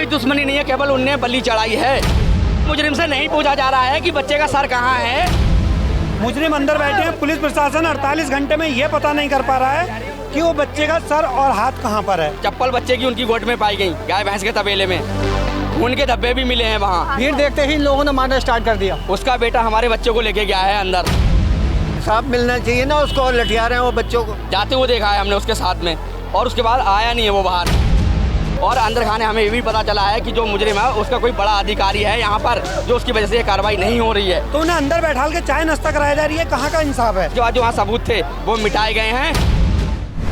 कोई दुश्मनी नहीं है, केवल उनने बलि चढ़ाई है। मुजरिम से नहीं पूछा जा रहा है कि बच्चे का सर कहाँ है। मुजरिम अंदर बैठे हैं, पुलिस प्रशासन 48 घंटे में ये पता नहीं कर पा रहा है कि वो बच्चे का सर और हाथ कहाँ पर है। चप्पल बच्चे की उनकी गोद में पाई गई, गाय भैंस के तबेले में खून के धब्बे भी मिले हैं वहाँ। भीड़ देखते ही इन लोगों ने मारना स्टार्ट कर दिया। उसका बेटा हमारे बच्चों को लेके गया है अंदर। साफ मिलना चाहिए ना उसको, और लटिया रहे हैं वो बच्चों को। जाते हुए देखा है हमने उसके साथ में, और उसके बाद आया नहीं है वो बाहर। और अंदर खाने हमें ये भी पता चला है कि जो मुजरिम है उसका कोई बड़ा अधिकारी है यहाँ पर, जो उसकी वजह से ये कार्रवाई नहीं हो रही है। तो उन्हें अंदर बैठाल के चाय नाश्ता कराया जा रही है, कहाँ का इंसाफ है। उसके बाद जो वहाँ सबूत थे वो मिटाए गए हैं।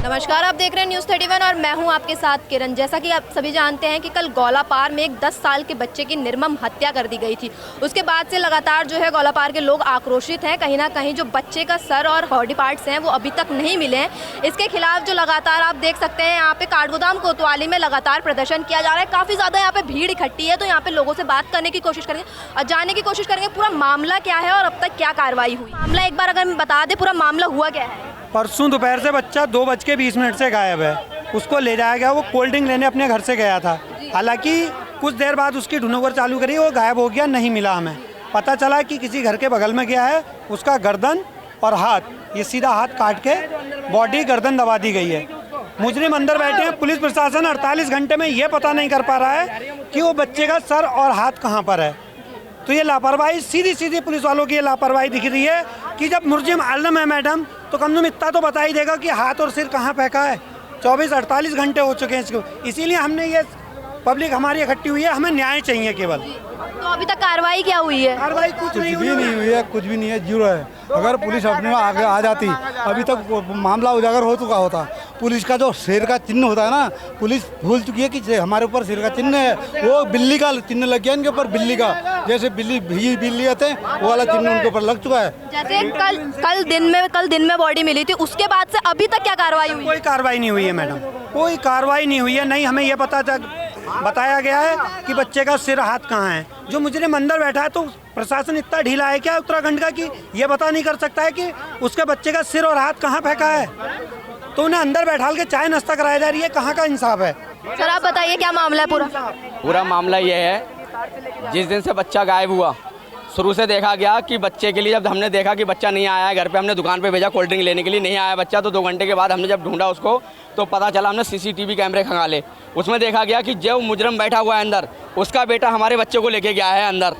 नमस्कार, आप देख रहे हैं न्यूज़ 31 और मैं हूं आपके साथ किरण। जैसा कि आप सभी जानते हैं कि कल गौलापार में एक 10 साल के बच्चे की निर्मम हत्या कर दी गई थी। उसके बाद से लगातार जो है गौलापार के लोग आक्रोशित हैं। कहीं ना कहीं जो बच्चे का सर और बॉडी पार्ट्स हैं वो अभी तक नहीं मिले हैं। इसके खिलाफ जो लगातार आप देख सकते हैं यहाँ पे काठगोदाम कोतवाली में लगातार प्रदर्शन किया जा रहा है। काफ़ी ज़्यादा यहाँ पे भीड़ इकट्ठी है, तो यहाँ पे लोगों से बात करने की कोशिश करेंगे और जानने की कोशिश करेंगे पूरा मामला क्या है और अब तक क्या कार्रवाई हुई। मामला एक बार अगर मैं बता दें, पूरा मामला हुआ क्या है। परसों दोपहर से बच्चा 2:20 से गायब है। उसको ले जाया गया, वो कोल्ड ड्रिंक लेने अपने घर से गया था। हालांकि कुछ देर बाद उसकी ढूंढोर चालू करी, वो गायब हो गया, नहीं मिला। हमें पता चला कि किसी घर के बगल में गया है। उसका गर्दन और हाथ, ये सीधा हाथ काट के बॉडी गर्दन दबा दी गई है। मुजरिम अंदर बैठे हैं, पुलिस प्रशासन 48 घंटे में ये पता नहीं कर पा रहा है कि वो बच्चे का सर और हाथ कहाँ पर है। तो ये लापरवाही, सीधी पुलिस वालों की ये लापरवाही दिख रही है कि जब मुजरिम आलम है मैडम, तो कम से कम इतना तो बता ही देगा कि हाथ और सिर कहाँ फेंका है। 24-48 घंटे हो चुके हैं इसको, इसीलिए हमने ये पब्लिक हमारी इकट्ठी हुई है। हमें न्याय चाहिए केवल। तो अभी तक कार्रवाई क्या हुई है। कार्रवाई कुछ नहीं हुई है, कुछ भी नहीं है, जीरो है। अगर पुलिस अपने आगे आ जाती, अभी तक मामला उजागर हो चुका होता। पुलिस का जो शेर का चिन्ह होता है ना, पुलिस भूल चुकी है कि हमारे ऊपर शेर का चिन्ह है। वो बिल्ली का चिन्ह लग गया इनके ऊपर, बिल्ली का, जैसे बिल्ली आते हैं वो वाला चिन्ह उनके ऊपर लग चुका है। जैसे कल दिन में बॉडी मिली थी, उसके बाद से अभी तक क्या कार्रवाई हुई। कोई कार्रवाई नहीं हुई है मैडम, कोई कार्रवाई नहीं हुई है। नहीं, हमें ये बताया गया है कि बच्चे का सिर हाथ कहाँ है। जो मुजरिम अंदर बैठा है, तो प्रशासन इतना ढीला है क्या उत्तराखंड का कि ये पता नहीं कर सकता है कि उसके बच्चे का सिर और हाथ कहाँ फेंका है। तो उन्हें अंदर बैठाल के चाय नाश्ता कराया जा रही है, कहाँ का इंसाफ है। सर आप बताइए क्या मामला है पूरा मामला ये है, जिस दिन से बच्चा गायब हुआ, शुरू से देखा गया कि बच्चे के लिए जब हमने देखा कि बच्चा नहीं आया है, घर पे हमने दुकान पे भेजा कोल्ड ड्रिंक लेने के लिए, नहीं आया बच्चा। तो 2 घंटे के बाद हमने जब ढूंढा उसको, तो पता चला, हमने CCTV कैमरे खंगाले, उसमें देखा गया कि जो मुजरिम बैठा हुआ है अंदर, उसका बेटा हमारे बच्चे को लेके गया है अंदर।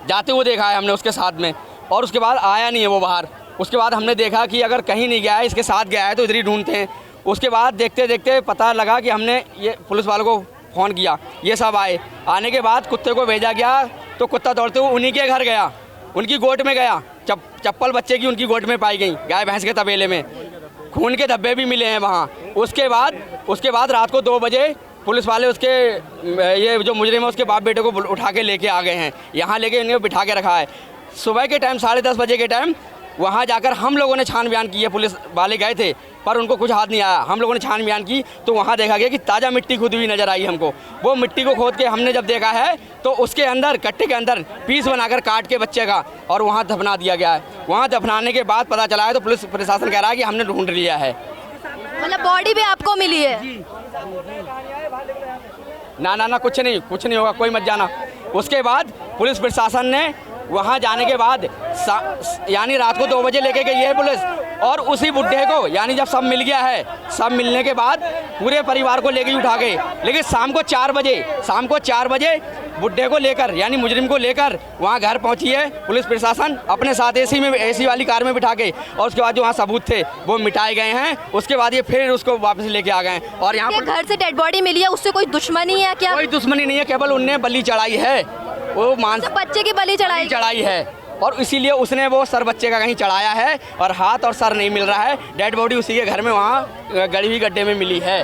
जाते हुए देखा है हमने उसके साथ में, और उसके बाद आया नहीं है वो बाहर। उसके बाद हमने देखा कि अगर कहीं नहीं गया है, इसके साथ गया है, तो इधर ही ढूंढते हैं। उसके बाद देखते देखते पता लगा कि हमने ये पुलिस वालों को फ़ोन किया, ये सब आए। आने के बाद कुत्ते को भेजा गया, तो कुत्ता दौड़ते हुए उन्हीं के घर गया, उनकी गोद में गया। चप्पल बच्चे की उनकी गोद में पाई गई, गाय भैंस के तबेले में खून के धब्बे भी मिले हैं वहाँ। उसके बाद रात को 2 बजे पुलिस वाले उसके ये जो मुजरिम है उसके बाप बेटे को उठा के लेके आ गए हैं। यहाँ लेके इन्हें बिठा के रखा है। सुबह के टाइम 10:30 बजे के टाइम वहाँ जाकर हम लोगों ने छानबीन की है, पुलिस वाले गए थे पर उनको कुछ हाथ नहीं आया। हम लोगों ने छानबीन की तो वहाँ देखा गया कि ताज़ा मिट्टी खुदी हुई नज़र आई हमको। वो मिट्टी को खोद के हमने जब देखा है तो उसके अंदर कट्टे के अंदर पीस बनाकर काट के बच्चे का और वहाँ दफना दिया गया है। वहाँ दफनाने के बाद पता चला है तो पुलिस प्रशासन कह रहा है कि हमने ढूंढ लिया है। मतलब बॉडी भी आपको मिली है। ना कुछ नहीं होगा, कोई मत जाना। उसके बाद पुलिस प्रशासन ने वहाँ जाने के बाद यानी रात को 2 बजे लेके गई है पुलिस, और उसी बुढ़े को यानी जब सब मिल गया है, सब मिलने के बाद पूरे परिवार को लेके उठा गए। लेकिन शाम को 4 बजे बुढ़े को लेकर यानी मुजरिम को लेकर वहाँ घर पहुँची है पुलिस प्रशासन अपने साथ एसी वाली कार में बिठा के, और उसके बाद जो वहाँ सबूत थे वो मिटाए गए हैं। उसके बाद ये फिर उसको वापस लेके आ गए। और यहाँ पर घर से डेड बॉडी मिली है, उससे कोई दुश्मनी है क्या। कोई दुश्मनी नहीं है, केवल उनने बलि चढ़ाई है, वो बच्चे की बलि चढ़ाई है, और इसीलिए उसने वो सर बच्चे का कहीं चढ़ाया है और हाथ और सर नहीं मिल रहा है। डेड बॉडी उसी के घर में वहाँ गड़ी हुई गड्ढे में मिली है।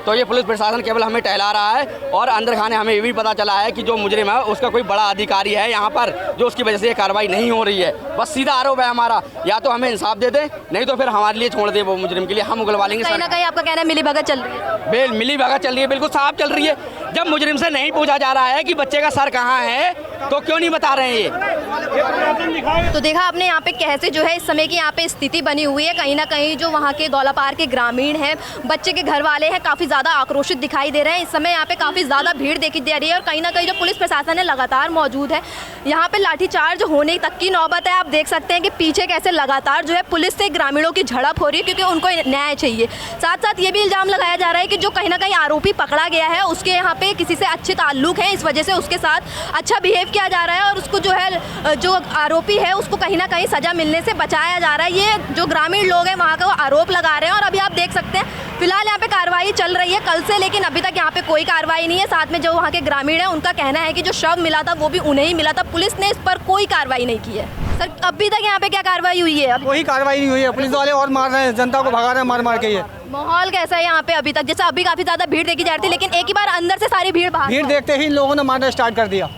तो ये पुलिस प्रशासन केवल हमें टहला रहा है, और अंदर खाने हमें ये भी पता चला है कि जो मुजरिम है उसका कोई बड़ा अधिकारी है यहाँ पर, जो उसकी वजह से ये कार्रवाई नहीं हो रही है। बस सीधा आरोप है हमारा, या तो हमें इंसाफ दे दे, नहीं तो फिर हमारे लिए छोड़ दे वो मुजरिम के लिए, हम उगलवा लेंगे। कहीं ना कहीं आपका कहना है मिली भगत चल रही है। मिली भगत चल रही है, बिल्कुल साफ चल रही है। जब मुजरिम से नहीं पूछा जा रहा है कि बच्चे का सर कहाँ है, तो क्यों नहीं बता रहे हैं ये। तो देखा आपने यहाँ पे कैसे जो है इस समय की यहाँ पे स्थिति बनी हुई है। कहीं ना कहीं जो वहाँ के गौलापार के ग्रामीण हैं, बच्चे के घर वाले हैं, काफ़ी ज़्यादा आक्रोशित दिखाई दे रहे हैं। इस समय यहाँ पे काफ़ी ज़्यादा भीड़ देखी दे रही है और कहीं ना कहीं जो पुलिस प्रशासन है लगातार मौजूद है। यहाँ पे लाठीचार्ज होने तक की नौबत है। आप देख सकते हैं कि पीछे कैसे लगातार जो है पुलिस से ग्रामीणों की झड़प हो रही है, क्योंकि उनको न्याय चाहिए। साथ साथ ये भी इल्ज़ाम लगाया जा रहा है कि जो कहीं ना कहीं आरोपी पकड़ा गया है उसके यहाँ पे किसी से अच्छे ताल्लुक हैं, इस वजह से उसके साथ अच्छा बिहेव किया जा रहा है और उसको जो है जो आरोपी है उसको कहीं ना कहीं सजा मिलने से बचाया जा रहा है। ये जो ग्रामीण लोग हैं वहाँ का वो आरोप लगा रहे हैं और अभी आप देख सकते हैं फिलहाल यहाँ पे कार्रवाई चल रही है कल से, लेकिन अभी तक यहाँ पे कोई कार्रवाई नहीं है। साथ में जो वहाँ के ग्रामीण हैं उनका कहना है कि जो शव मिला था वो भी उन्हें ही मिला था, पुलिस ने इस पर कोई कार्रवाई नहीं की है। सर अभी तक यहाँ पे क्या कार्रवाई हुई है? कोई कार्रवाई नहीं हुई है, पुलिस वाले और मार रहे हैं, जनता को भगा रहे हैं मार के। ये माहौल कैसा है यहाँ पे अभी तक? जैसे अभी काफी ज्यादा भीड़ देखी जा रही थी, लेकिन एक ही बार अंदर से सारी भीड़ बाहर भीड़ देखते ही इन लोगों ने मारना स्टार्ट कर दिया।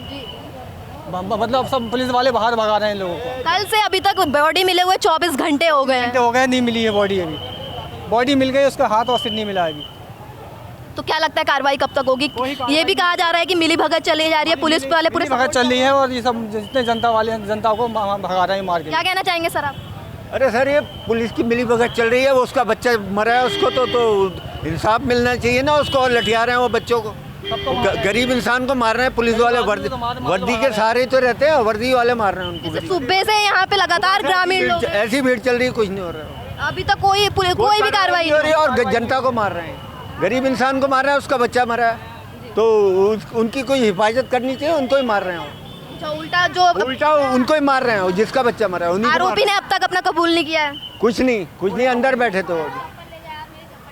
मतलब सब पुलिस वाले बाहर भगा रहे हैं इन लोगों को। कल से अभी तक बॉडी मिले हुए 24 घंटे हो गए हैं। हो गए, नहीं मिली है बॉडी। अभी बॉडी मिल गई, उसका हाथ और सिर नहीं मिला अभी। तो क्या लगता है कार्रवाई कब तक होगी? ये भी कहा जा रहा है कि मिली भगत चली जा रही है, पुलिस वाले पूरे भगत चल रही है और ये सब जितने जनता वाले हैं जनता को भगा रहे हैं मार के। क्या कहना चाहेंगे सर आप? अरे सर, ये पुलिस की मिली भगत चल रही है। वो उसका बच्चा मरा है, उसको तो इंसाफ मिलना चाहिए ना। उसको और लटिया रहे हैं वो बच्चों को, गरीब इंसान को मार रहे हैं पुलिस वाले। वर्दी के सहारे तो रहते हैं, वर्दी वाले मार रहे हैं उनको। सुबह से यहाँ पे लगातार ग्रामीण लोग ऐसी भीड़ चल रही है, कुछ नहीं हो रहा अभी तक कोई भी कार्रवाई नहीं हो रही है और जनता को मार रहे हैं, गरीब इंसान को मार रहा है। उसका बच्चा मरा है तो उनकी कोई हिफाजत करनी चाहिए, उनको ही मार रहे हैं। उल्टा उनको ही मार रहे हैं, जिसका बच्चा मरा है। आरोपी ने अब तक अपना कबूल नहीं किया है। कुछ नहीं, अंदर बैठे तो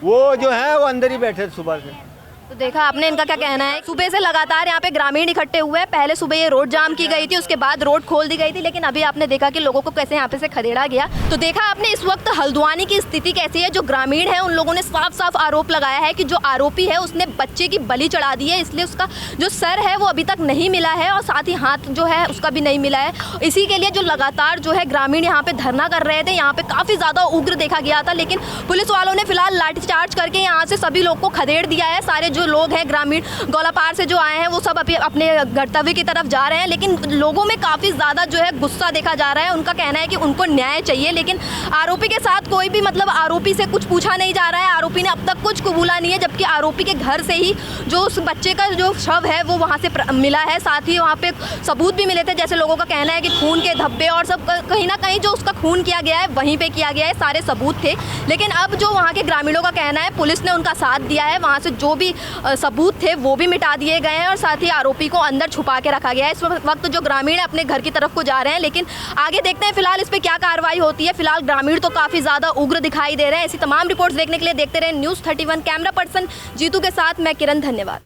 वो जो है वो अंदर ही बैठे सुबह से। तो देखा आपने इनका क्या कहना है। सुबह से लगातार यहाँ पे ग्रामीण इकट्ठे हुए हैं। पहले सुबह ये रोड जाम की गई थी, उसके बाद रोड खोल दी गई थी, लेकिन अभी आपने देखा कि लोगों को कैसे यहाँ पे से खदेड़ा गया। तो देखा आपने इस वक्त हल्द्वानी की स्थिति कैसी है। जो ग्रामीण है उन लोगों ने साफ साफ आरोप लगाया है कि जो आरोपी है उसने बच्चे की बलि चढ़ा दी है, इसलिए उसका जो सर है वो अभी तक नहीं मिला है और साथ ही हाथ जो है उसका भी नहीं मिला है। इसी के लिए जो लगातार जो है ग्रामीण यहाँ पे धरना कर रहे थे, यहाँ पे काफ़ी ज़्यादा उग्र देखा गया था, लेकिन पुलिस वालों ने फिलहाल लाठीचार्ज करके यहाँ से सभी लोग को खदेड़ दिया है। सारे जो लोग हैं ग्रामीण गौलापार से जो आए हैं वो सब अभी अपने गंतव्य की तरफ जा रहे हैं, लेकिन लोगों में काफ़ी ज़्यादा जो है गुस्सा देखा जा रहा है। उनका कहना है कि उनको न्याय चाहिए, लेकिन आरोपी के साथ कोई भी मतलब आरोपी से कुछ पूछा नहीं जा रहा है। आरोपी ने अब तक कुछ कबूला नहीं है, जबकि आरोपी के घर से ही जो उस बच्चे का जो शव है वो वहाँ से मिला है। साथ ही वहाँ पे सबूत भी मिले थे, जैसे लोगों का कहना है कि खून के धब्बे और सब कहीं ना कहीं जो उसका खून किया गया है वहीं पर किया गया है, सारे सबूत थे। लेकिन अब जो वहाँ के ग्रामीणों का कहना है, पुलिस ने उनका साथ दिया है, वहाँ से जो भी सबूत थे वो भी मिटा दिए गए हैं और साथ ही आरोपी को अंदर छुपा के रखा गया है। इस वक्त जो ग्रामीण है अपने घर की तरफ को जा रहे हैं, लेकिन आगे देखते हैं फिलहाल इस पे क्या कार्रवाई होती है। फिलहाल ग्रामीण तो काफ़ी ज़्यादा उग्र दिखाई दे रहे हैं। ऐसी तमाम रिपोर्ट्स देखने के लिए देखते रहे News 31। कैमरा पर्सन जीतू के साथ मैं किरण, धन्यवाद।